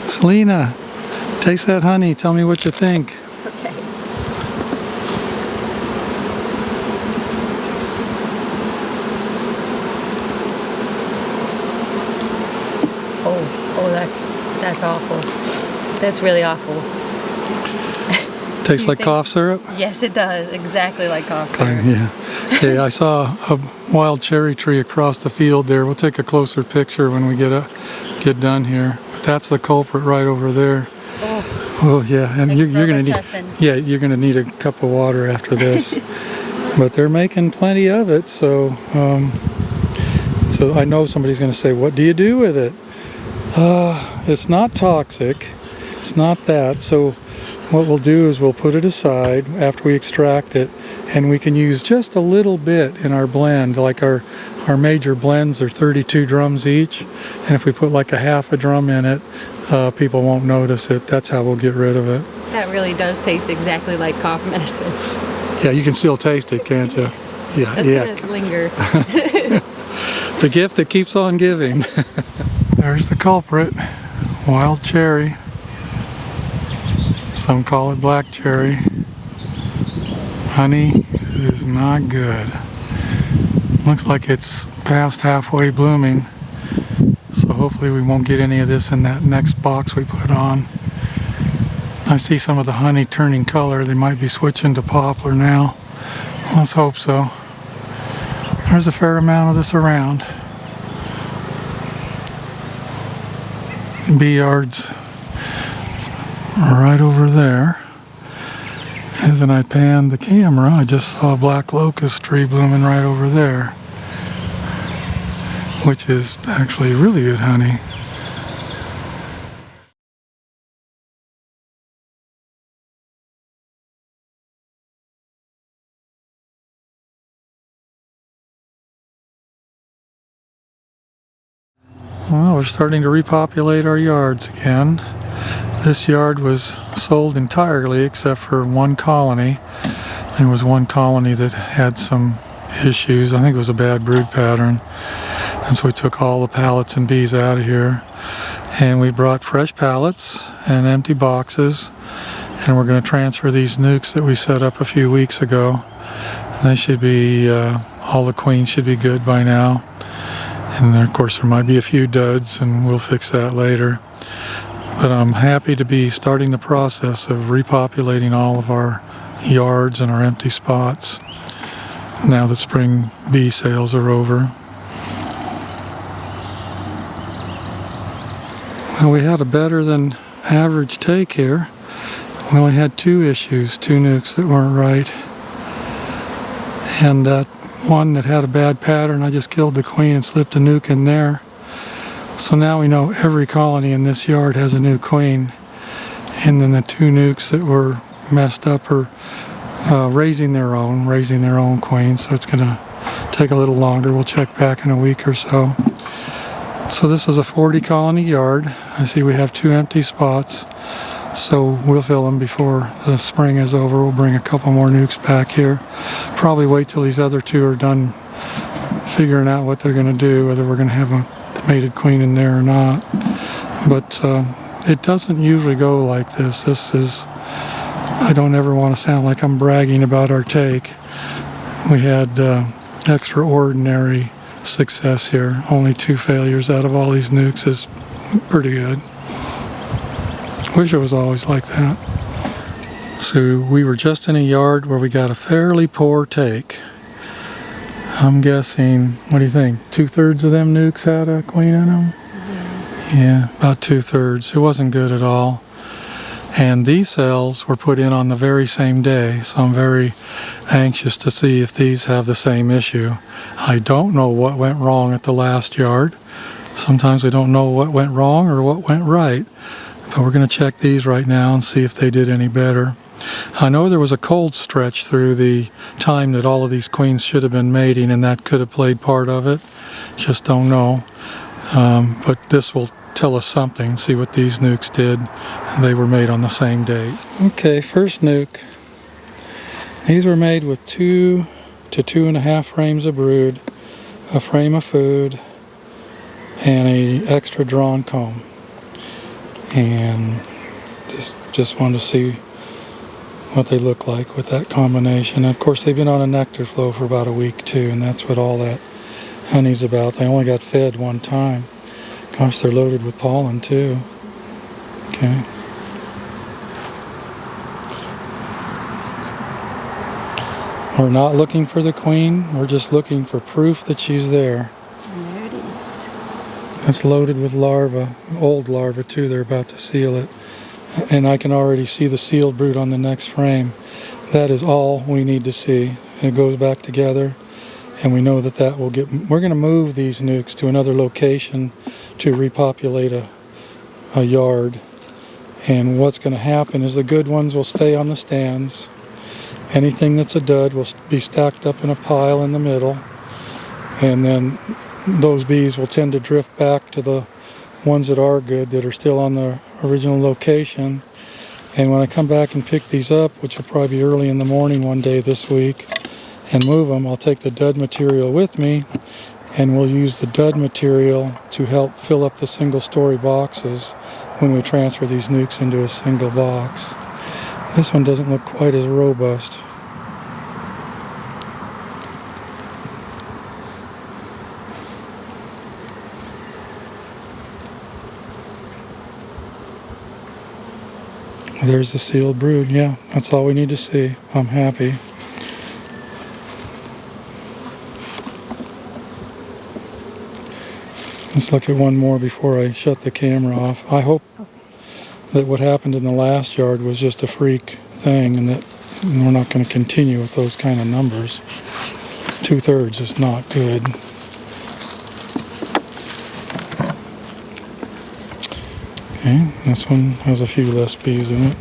Selena, taste that honey. Tell me what you think. Okay. Oh, that's awful. That's really awful. Tastes like cough syrup? Yes, it does. Exactly like cough syrup. Yeah. Okay, I saw a wild cherry tree across the field there. We'll take a closer picture when we get done here. But that's the culprit right over there. Oh yeah, and you're gonna need a cup of water after this. But they're making plenty of it, so I know somebody's gonna say, "What do you do with it?" It's not toxic. It's not that. So what we'll do is we'll put it aside after we extract it, and we can use just a little bit in our blend. Like our major blends are 32 drums each, and if we put like a half a drum in it, people won't notice it. That's how we'll get rid of it. That really does taste exactly like cough medicine. Yeah, you can still taste it, can't you? Yeah, That's gonna linger. The gift that keeps on giving. There's the culprit, wild cherry. Some call it black cherry. Honey is not good. Looks like it's past halfway blooming. So hopefully we won't get any of this in that next box we put on. I see some of the honey turning color. They might be switching to poplar now. Let's hope so. There's a fair amount of this around. Bee yards right over there. As I panned the camera, I just saw a black locust tree blooming right over there, which is actually really good honey. Well, we're starting to repopulate our yards again. This yard was sold entirely except for one colony. There was one colony that had some issues. I think it was a bad brood pattern. And so we took all the pallets and bees out of here. And we brought fresh pallets and empty boxes. And we're going to transfer these nukes that we set up a few weeks ago. They should be, all the queens should be good by now. And then, of course, there might be a few duds, and we'll fix that later. But I'm happy to be starting the process of repopulating all of our yards and our empty spots now that spring bee sales are over. Well, we had a better than average take here. We only had two issues, two nukes that weren't right. And that one that had a bad pattern, I just killed the queen and slipped a nuke in there. So now we know every colony in this yard has a new queen. And then the two nukes that were messed up are raising their own queen. So it's going to take a little longer. We'll check back in a week or so. So this is a 40 colony yard. I see we have two empty spots. So we'll fill them before the spring is over. We'll bring a couple more nukes back here. Probably wait till these other two are done figuring out what they're going to do, whether we're going to have a mated queen in there or not. But it doesn't usually go like this. This is, I don't ever want to sound like I'm bragging about our take. We had extraordinary success here. Only 2 failures out of all these nukes is pretty good. Wish it was always like that. So we were just in a yard where we got a fairly poor take. I'm guessing, what do you think, 2/3 of them nukes had a queen in them? Yeah, about 2/3. It wasn't good at all. And these cells were put in on the very same day, so I'm very anxious to see if these have the same issue. I don't know what went wrong at the last yard. Sometimes we don't know what went wrong or what went right. But we're going to check these right now and see if they did any better. I know there was a cold stretch through the time that all of these queens should have been mating, and that could have played part of it. Just don't know. But this will tell us something, see what these nukes did. They were made on the same date. Okay, first nuke. These were made with 2 to 2.5 frames of brood, a frame of food, and an extra drawn comb. and just wanted to see what they look like with that combination. And of course, they've been on a nectar flow for about a week too, and that's what all that honey's about. They only got fed one time. Gosh, they're loaded with pollen too. Okay. We're not looking for the queen, we're just looking for proof that she's there. And there it is. It's loaded with larvae, old larvae too, they're about to seal it. And I can already see the sealed brood on the next frame. That is all we need to see. It goes back together, and we know that that will get... We're going to move these nukes to another location to repopulate a yard. And what's going to happen is the good ones will stay on the stands. Anything that's a dud will be stacked up in a pile in the middle. And then those bees will tend to drift back to the ones that are good, that are still on the original location. And when I come back and pick these up, which will probably be early in the morning one day this week, and move them, I'll take the dud material with me, and we'll use the dud material to help fill up the single-story boxes when we transfer these nukes into a single box. This one doesn't look quite as robust. There's the sealed brood. Yeah, that's all we need to see. I'm happy. Let's look at one more before I shut the camera off. I hope that what happened in the last yard was just a freak thing, and that we're not going to continue with those kind of numbers. 2/3 is not good. Okay, this one has a few less bees in it.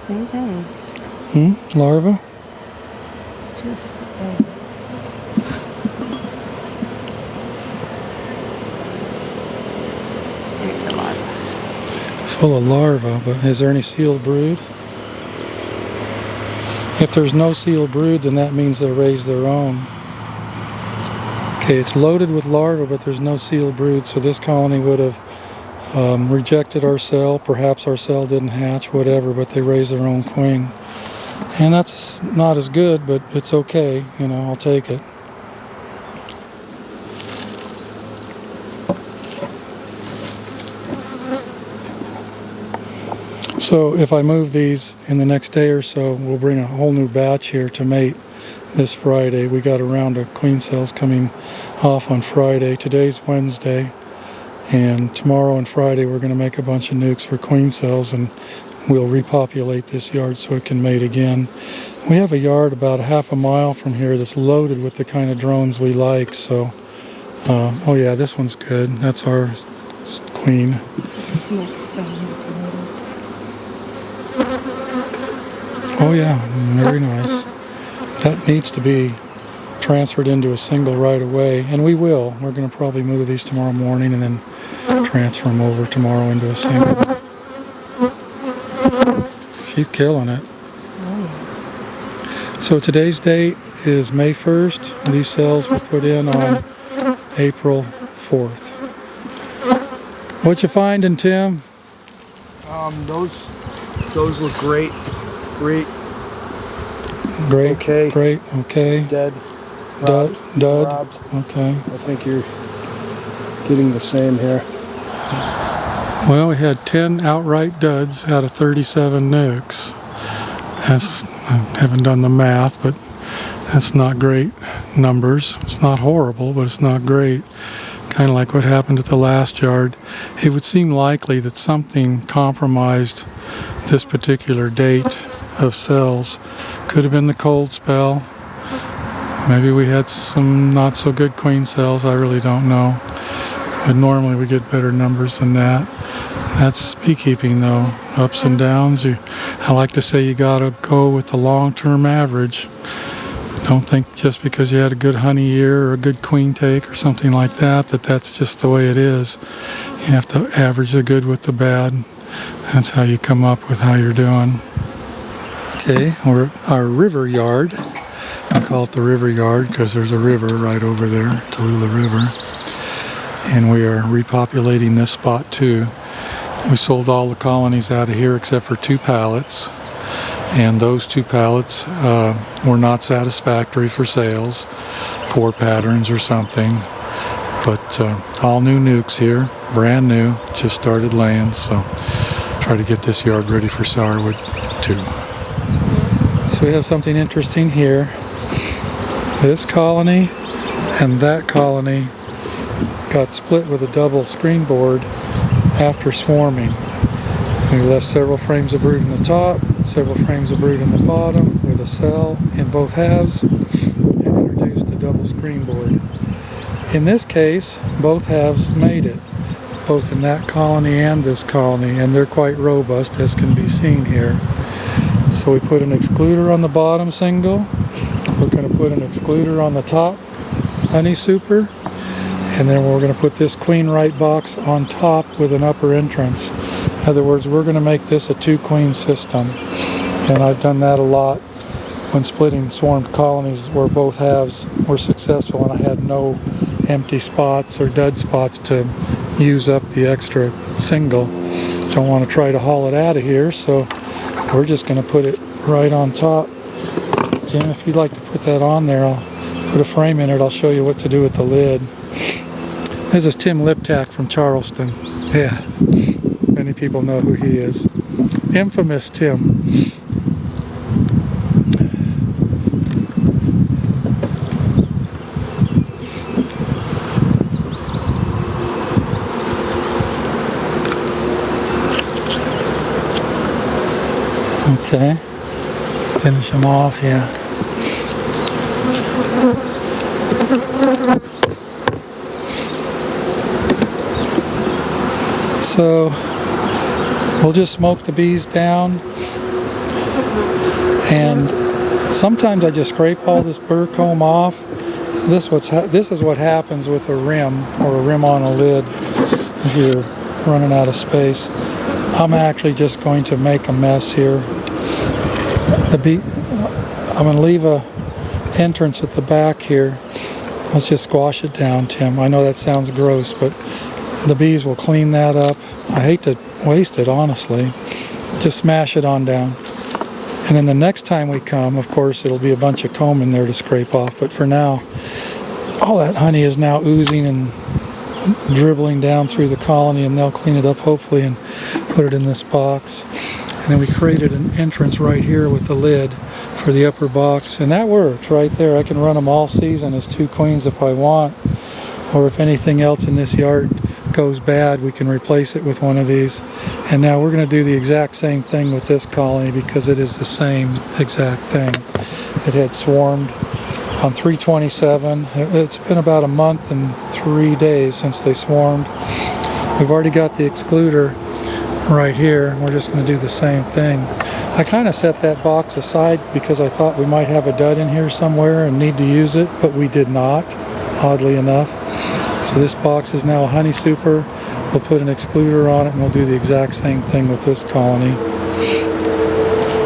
There's eggs. Larva? Just eggs. There's the larva. Full of larvae, but is there any sealed brood? If there's no sealed brood, then that means they raise their own. Okay, it's loaded with larvae, but there's no sealed brood, so this colony would have rejected our cell. Perhaps our cell didn't hatch, whatever, but they raised their own queen. And that's not as good, but it's okay, you know, I'll take it. So if I move these in the next day or so, we'll bring a whole new batch here to mate this Friday. We got a round of queen cells coming off on Friday. Today's Wednesday, and tomorrow and Friday we're going to make a bunch of nukes for queen cells, and we'll repopulate this yard so it can mate again. We have a yard about a half a mile from here that's loaded with the kind of drones we like. So, oh yeah, this one's good. That's our queen. Oh yeah, very nice. That needs to be transferred into a single right away, and we will. We're going to probably move these tomorrow morning and then transfer them over tomorrow into a single. She's killing it. So today's date is May 1st. These cells were put in on April 4th. What you finding, Tim? Those look great. Great. Okay. Great. Okay. Dead. Dud. Robbed. Okay. I think you're getting the same here. Well, we had 10 outright duds out of 37 nukes. I haven't done the math, but that's not great numbers. It's not horrible, but it's not great. Kind of like what happened at the last yard. It would seem likely that something compromised this particular date of cells. Could have been the cold spell. Maybe we had some not so good queen cells. I really don't know. But normally we get better numbers than that. That's beekeeping though. Ups and downs. I like to say you gotta go with the long-term average. Don't think just because you had a good honey year or a good queen take or something like that, that's just the way it is. You have to average the good with the bad. That's how you come up with how you're doing. Okay, we're at our river yard. I call it the river yard because there's a river right over there, Tulip River. And we are repopulating this spot too. We sold all the colonies out of here except for 2 pallets. And those 2 pallets were not satisfactory for sales, poor patterns or something. But all new nukes here, brand new, just started laying, so try to get this yard ready for sourwood too. So we have something interesting here. This colony and that colony got split with a double screen board after swarming. We left several frames of brood in the top, several frames of brood in the bottom with a cell in both halves, and introduced a double screen board. In this case, both halves made it, both in that colony and this colony, and they're quite robust as can be seen here. So we put an excluder on the bottom single, we're going to put an excluder on the top honey super, and then we're going to put this queen right box on top with an upper entrance. In other words, we're going to make this a 2-queen system, and I've done that a lot when splitting swarmed colonies where both halves were successful and I had no empty spots or dud spots to use up the extra single. Don't want to try to haul it out of here, so we're just going to put it right on top. Jim, if you'd like to put that on there, I'll put a frame in it. I'll show you what to do with the lid. This is Tim Liptak from Charleston. Yeah. Many people know who he is. Infamous Tim. Okay. Finish him off, yeah. So we'll just smoke the bees down, and sometimes I just scrape all this burr comb off. This is what happens with a rim or a rim on a lid if you're running out of space. I'm actually just going to make a mess here. I'm going to leave a entrance at the back here. Let's just squash it down, Tim. I know that sounds gross, but the bees will clean that up. I hate to waste it, honestly. Just smash it on down. And then the next time we come, of course, it'll be a bunch of comb in there to scrape off. But for now, all that honey is now oozing and dribbling down through the colony, and they'll clean it up, hopefully, and put it in this box. And then we created an entrance right here with the lid for the upper box. And that works right there. I can run them all season as 2 queens if I want. Or if anything else in this yard goes bad, we can replace it with one of these. And now we're going to do the exact same thing with this colony because it is the same exact thing. It had swarmed on 3/27. It's been about a month and 3 days since they swarmed. We've already got the excluder right here. We're just going to do the same thing. I kind of set that box aside because I thought we might have a dud in here somewhere and need to use it, but we did not, oddly enough. So this box is now a honey super. We'll put an excluder on it and we'll do the exact same thing with this colony.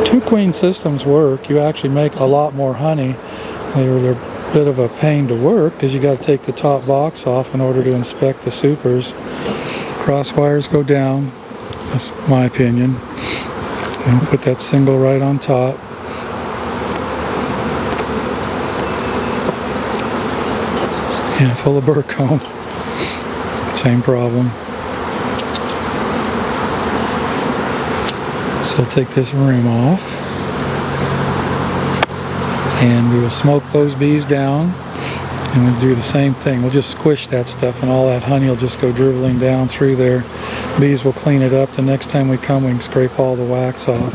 2-queen systems work. You actually make a lot more honey. They're a bit of a pain to work because you got to take the top box off in order to inspect the supers. Cross wires go down. That's my opinion. And we'll put that single right on top. Yeah, full of burr comb. Same problem. So we'll take this rim off. And we will smoke those bees down. And we'll do the same thing. We'll just squish that stuff and all that honey will just go dribbling down through there. Bees will clean it up. The next time we come, we can scrape all the wax off.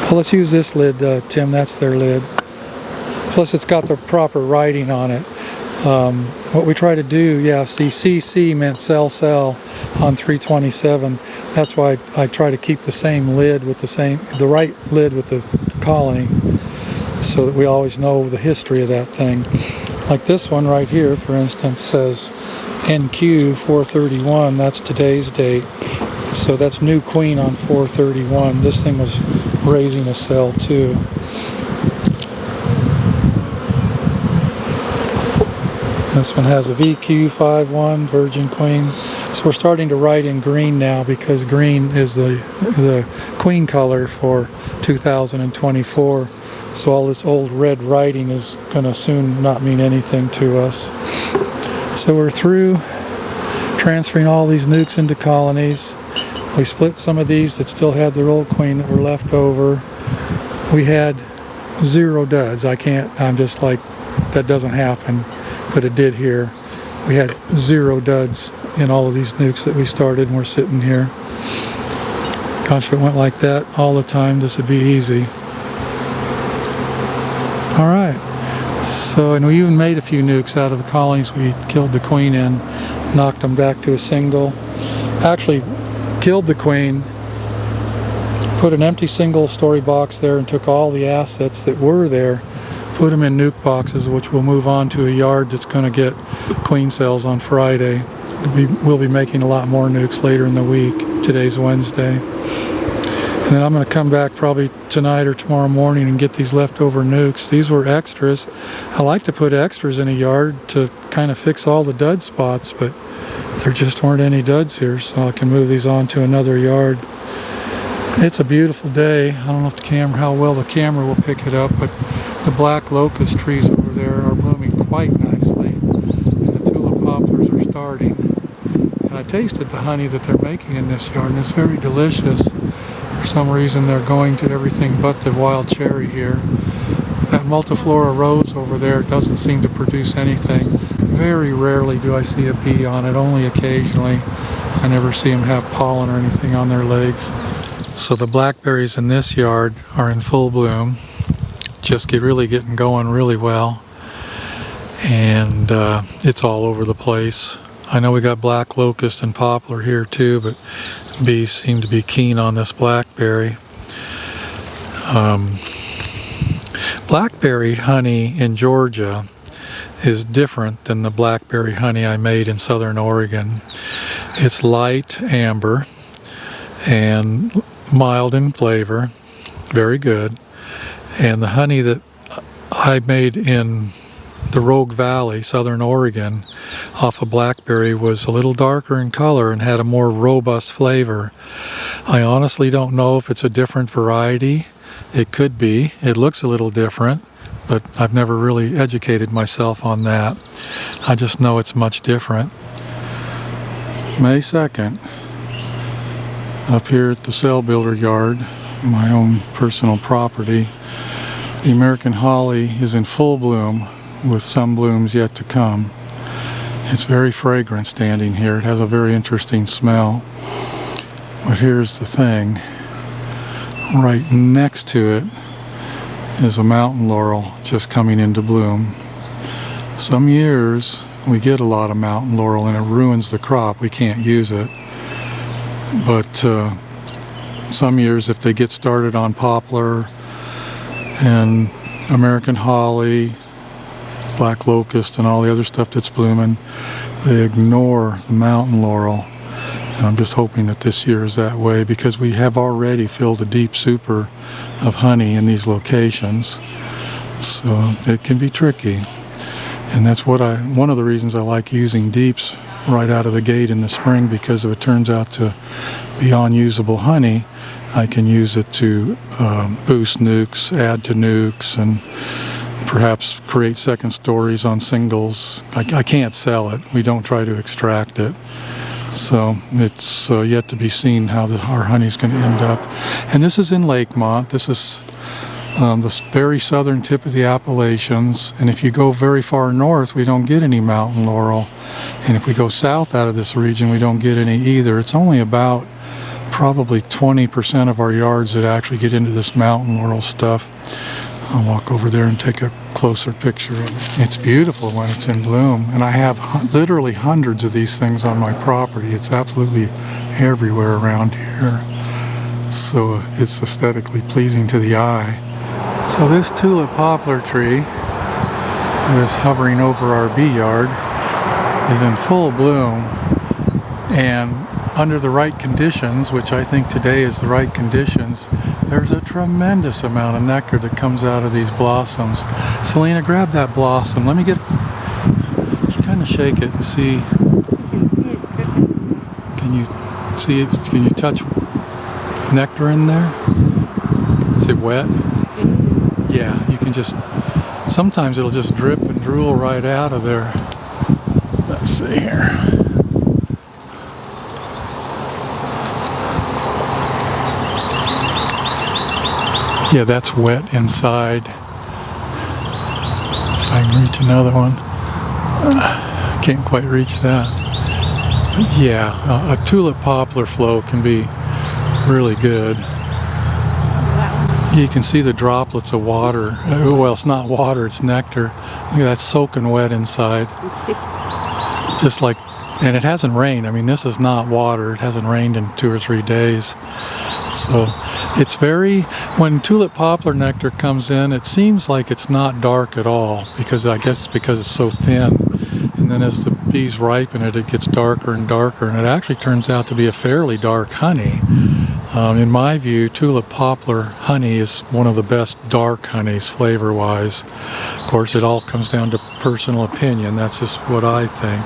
Well, let's use this lid, Tim. That's their lid. Plus, it's got the proper writing on it. What we try to do, yeah, see, CC meant cell on 327. That's why I try to keep the same lid with the right lid with the colony, so that we always know the history of that thing. Like this one right here, for instance, says NQ 431, that's today's date. So that's new queen on 431. This thing was raising a cell too. This one has a VQ51 virgin queen. So we're starting to write in green now because green is the queen color for 2024. So all this old red writing is going to soon not mean anything to us. So we're through transferring all these nukes into colonies. We split some of these that still had their old queen that were left over. We had 0 duds. I'm just like, that doesn't happen, but it did here. We had 0 duds in all of these nukes that we started, and we're sitting here. Gosh, if it went like that all the time, this would be easy. All right, so, and we even made a few nukes out of the colonies we killed the queen in, knocked them back to a single. Actually, killed the queen, put an empty single story box there and took all the assets that were there, put them in nuke boxes, which we'll move on to a yard that's going to get queen cells on Friday. We'll be making a lot more nukes later in the week. Today's Wednesday. And then I'm going to come back probably tonight or tomorrow morning and get these leftover nukes. These were extras. I like to put extras in a yard to kind of fix all the dud spots, but there just weren't any duds here, so I can move these on to another yard. It's a beautiful day. I don't know if how well the camera will pick it up, but the black locust trees over there are blooming quite nicely, and the tulip poplars are starting. And I tasted the honey that they're making in this yard, and it's very delicious. For some reason they're going to everything but the wild cherry here. That multiflora rose over there doesn't seem to produce anything. Very rarely do I see a bee on it, only occasionally. I never see them have pollen or anything on their legs. So the blackberries in this yard are in full bloom. Just really getting going really well. And it's all over the place. I know we got black locust and poplar here too, but bees seem to be keen on this blackberry. Blackberry honey in Georgia is different than the blackberry honey I made in southern Oregon. It's light amber and mild in flavor, very good. And the honey that I made in the Rogue Valley, southern Oregon, off of blackberry was a little darker in color and had a more robust flavor. I honestly don't know if it's a different variety. It could be. It looks a little different, but I've never really educated myself on that. I just know it's much different. May 2nd, up here at the Cell Builder Yard, my own personal property, the American holly is in full bloom with some blooms yet to come. It's very fragrant standing here. It has a very interesting smell. But here's the thing. Right next to it is a mountain laurel just coming into bloom. Some years we get a lot of mountain laurel and it ruins the crop. We can't use it. But some years if they get started on poplar and American holly, black locust and all the other stuff that's blooming, they ignore the mountain laurel. And I'm just hoping that this year is that way because we have already filled a deep super of honey in these locations. So it can be tricky. And that's one of the reasons I like using deeps right out of the gate in the spring, because if it turns out to be unusable honey, I can use it to boost nukes, add to nukes, and perhaps create second stories on singles. I can't sell it. We don't try to extract it. So it's yet to be seen how our honey's going to end up. And this is in Lakemont. This is the very southern tip of the Appalachians. And if you go very far north, we don't get any mountain laurel. And if we go south out of this region, we don't get any either. It's only about probably 20% of our yards that actually get into this mountain laurel stuff. I'll walk over there and take a closer picture of it. It's beautiful when it's in bloom, and I have literally hundreds of these things on my property. It's absolutely everywhere around here, so it's aesthetically pleasing to the eye. So this tulip poplar tree is hovering over our bee yard. is in full bloom, and under the right conditions, which I think today is the right conditions, there's a tremendous amount of nectar that comes out of these blossoms. Selena, grab that blossom. Let me get, kind of shake it and see. Can you see it? Can you touch nectar in there? Is it wet? Yeah, you can just, sometimes it'll just drip and drool right out of there. Let's see here. Yeah, that's wet inside. See if I can reach another one. Can't quite reach that. But yeah, a tulip poplar flow can be really good. You can see the droplets of water. Well, it's not water, it's nectar. Look at that, soaking wet inside. Just like, and it hasn't rained. I mean, this is not water. It hasn't rained in 2 or 3 days. So it's very, when tulip poplar nectar comes in, it seems like it's not dark at all, because I guess it's because it's so thin. And then as the bees ripen it, it gets darker and darker, and it actually turns out to be a fairly dark honey. In my view, tulip poplar honey is one of the best dark honeys flavor-wise. Of course, it all comes down to personal opinion. That's just what I think.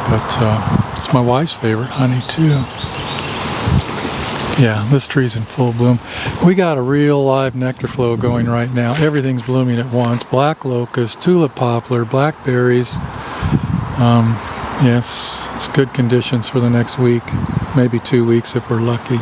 But it's my wife's favorite honey too. Yeah, this tree's in full bloom. We got a real live nectar flow going right now. Everything's blooming at once. Black locust, tulip poplar, blackberries. Yes, it's good conditions for the next week, maybe 2 weeks if we're lucky.